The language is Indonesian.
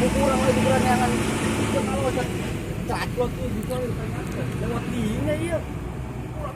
kurang lagi beranangan. Ya kalau cacot tuh bisa lewat linya iya. Kurang